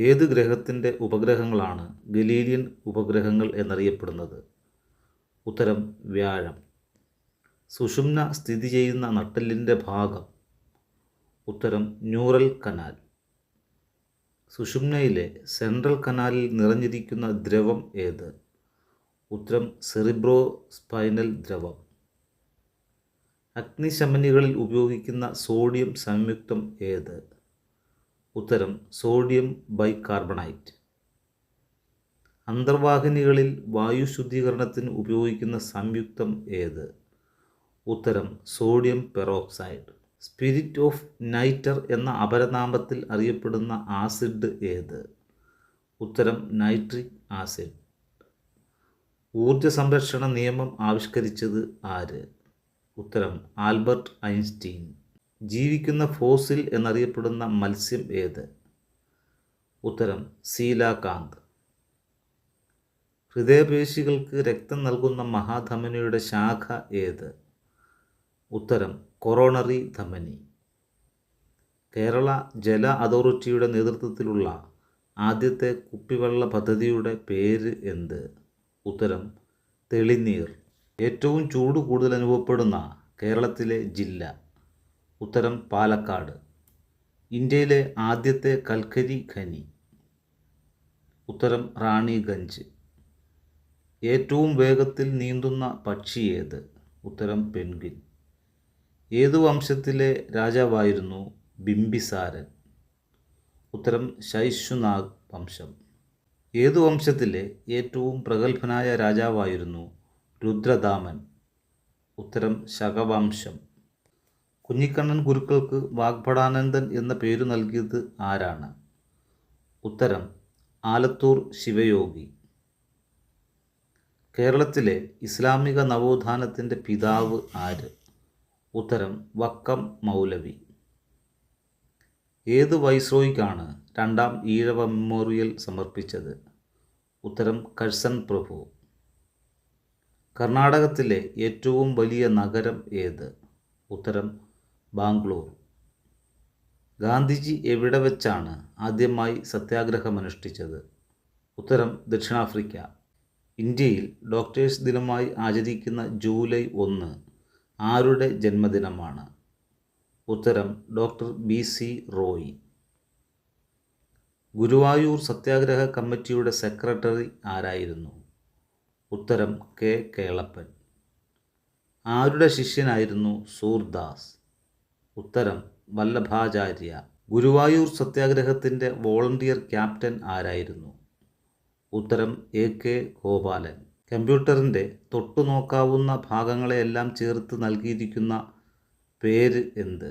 ഏത് ഗ്രഹത്തിൻ്റെ ഉപഗ്രഹങ്ങളാണ് ഗലീലിയൻ ഉപഗ്രഹങ്ങൾ എന്നറിയപ്പെടുന്നത്? ഉത്തരം വ്യാഴം. സുഷുമ്ന സ്ഥിതി ചെയ്യുന്ന നട്ടെല്ലിൻ്റെ ഭാഗം? ഉത്തരം ന്യൂറൽ കനാൽ. സുഷുമ്നയിലെ സെൻട്രൽ കനാലിൽ നിറഞ്ഞിരിക്കുന്ന ദ്രവം ഏത്? ഉത്തരം സെറിബ്രോ സ്പൈനൽ ദ്രവം. അഗ്നിശമനികളിൽ ഉപയോഗിക്കുന്ന സോഡിയം സംയുക്തം ഏത്? ഉത്തരം സോഡിയം ബൈകാർബണേറ്റ്. അന്തർവാഹിനികളിൽ വായു ശുദ്ധീകരണത്തിന് ഉപയോഗിക്കുന്ന സംയുക്തം ഏത്? ഉത്തരം സോഡിയം പെറോക്സൈഡ്. സ്പിരിറ്റ് ഓഫ് നൈറ്റർ എന്ന അപരനാമത്തിൽ അറിയപ്പെടുന്ന ആസിഡ് ഏത്? ഉത്തരം നൈട്രിക് ആസിഡ്. ഊർജ സംരക്ഷണ നിയമം ആവിഷ്കരിച്ചത് ആര്? ഉത്തരം ആൽബർട്ട് ഐൻസ്റ്റീൻ. ജീവിക്കുന്ന ഫോസിൽ എന്നറിയപ്പെടുന്ന മത്സ്യം ഏത്? ഉത്തരം സീലാകാന്ത്. ഹൃദയപേശികൾക്ക് രക്തം നൽകുന്ന മഹാധമനിയുടെ ശാഖ ഏത്? ഉത്തരം കൊറോണറി ധമനി. കേരള ജല അതോറിറ്റിയുടെ നേതൃത്വത്തിലുള്ള ആദ്യത്തെ കുപ്പിവെള്ള പദ്ധതിയുടെ പേര് എന്ത്? ഉത്തരം തെളിനീർ. ഏറ്റവും ചൂട് കൂടുതൽ അനുഭവപ്പെടുന്ന കേരളത്തിലെ ജില്ല? ഉത്തരം പാലക്കാട്. ഇന്ത്യയിലെ ആദ്യത്തെ കൽക്കരി ഖനി? ഉത്തരം റാണിഗഞ്ച്. ഏറ്റവും വേഗത്തിൽ നീന്തുന്ന പക്ഷി ഏത്? ഉത്തരം പെൻഗ്വിൻ. ഏതു വംശത്തിലെ രാജാവായിരുന്നു ബിംബിസാരൻ? ഉത്തരം ശൈശുനാഗ് വംശം. ഏതു വംശത്തിലെ ഏറ്റവും പ്രഗത്ഭനായ രാജാവായിരുന്നു രുദ്രദാമൻ? ഉത്തരം ശകവംശം. കുഞ്ഞിക്കണ്ണൻ ഗുരുക്കൾക്ക് വാഗ്ഭടാനന്ദൻ എന്ന പേരു നൽകിയത് ആരാണ്? ഉത്തരം ആലത്തൂർ ശിവയോഗി. കേരളത്തിലെ ഇസ്ലാമിക നവോത്ഥാനത്തിൻ്റെ പിതാവ് ആര്? ഉത്തരം വക്കം മൗലവി. ഏത് വൈസ്രോയിക്കാണ് രണ്ടാം ഈഴവ മെമ്മോറിയൽ സമർപ്പിച്ചത്? ഉത്തരം കഴ്സൺ പ്രഭു. കർണാടകത്തിലെ ഏറ്റവും വലിയ നഗരം ഏത്? ഉത്തരം ബാംഗ്ലൂർ. ഗാന്ധിജി എവിടെ വെച്ചാണ് ആദ്യമായി സത്യാഗ്രഹമനുഷ്ഠിച്ചത്? ഉത്തരം ദക്ഷിണാഫ്രിക്ക. ഇന്ത്യയിൽ ഡോക്ടേഴ്സ് ദിനമായി ആചരിക്കുന്ന ജൂലൈ 1 ആരുടെ ജന്മദിനമാണ്? ഉത്തരം ഡോക്ടർ BC റോയ്. ഗുരുവായൂർ സത്യാഗ്രഹ കമ്മിറ്റിയുടെ സെക്രട്ടറി ആരായിരുന്നു? ഉത്തരം K കേളപ്പൻ. ആരുടെ ശിഷ്യനായിരുന്നു സൂർദാസ്? ഉത്തരം വല്ലഭാചാര്യ. ഗുരുവായൂർ സത്യാഗ്രഹത്തിൻ്റെ വോളണ്ടിയർ ക്യാപ്റ്റൻ ആരായിരുന്നു? ഉത്തരം AK ഗോപാലൻ. കമ്പ്യൂട്ടറിൻ്റെ തൊട്ടുനോക്കാവുന്ന ഭാഗങ്ങളെയെല്ലാം ചേർത്ത് നൽകിയിരിക്കുന്ന പേര് എന്ത്?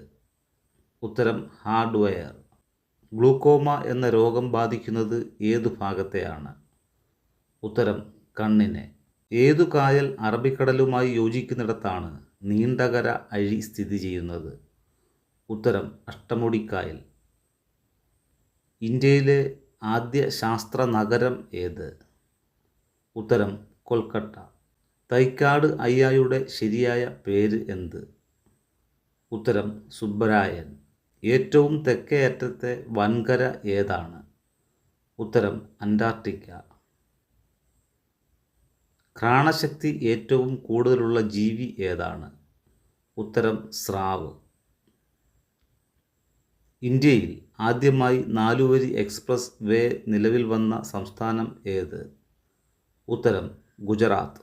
ഉത്തരം ഹാർഡ്വെയർ. ഗ്ലൂക്കോമ എന്ന രോഗം ബാധിക്കുന്നത് ഏതു ഭാഗത്തെയാണ്? ഉത്തരം കണ്ണിനെ. ഏതു കായൽ അറബിക്കടലുമായി യോജിക്കുന്നിടത്താണ് നീണ്ടകര അഴി സ്ഥിതി ചെയ്യുന്നത്? ഉത്തരം അഷ്ടമുടിക്കായൽ. ഇന്ത്യയിലെ ആദ്യ ശാസ്ത്ര നഗരം ഏത്? ഉത്തരം കൊൽക്കത്ത. തൈക്കാട് അയ്യായുടെ ശരിയായ പേര് എന്ത്? ഉത്തരം സുബ്ബരായൻ. ഏറ്റവും തെക്കേ അറ്റത്തെ വൻകര ഏതാണ്? ഉത്തരം അന്റാർട്ടിക്ക. ഘ്രാണശക്തി ഏറ്റവും കൂടുതലുള്ള ജീവി ഏതാണ്? ഉത്തരം സ്രാവ്. ഇന്ത്യയിൽ ആദ്യമായി 4 വരി എക്സ്പ്രസ് വേ നിലവിൽ വന്ന സംസ്ഥാനം ഏത്? ഉത്തരം ഗുജറാത്ത്.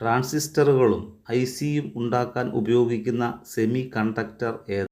ട്രാൻസിസ്റ്ററുകളും ICയും ഉണ്ടാക്കാൻ ഉപയോഗിക്കുന്ന സെമി കണ്ടക്ടർ ഏതാണ്?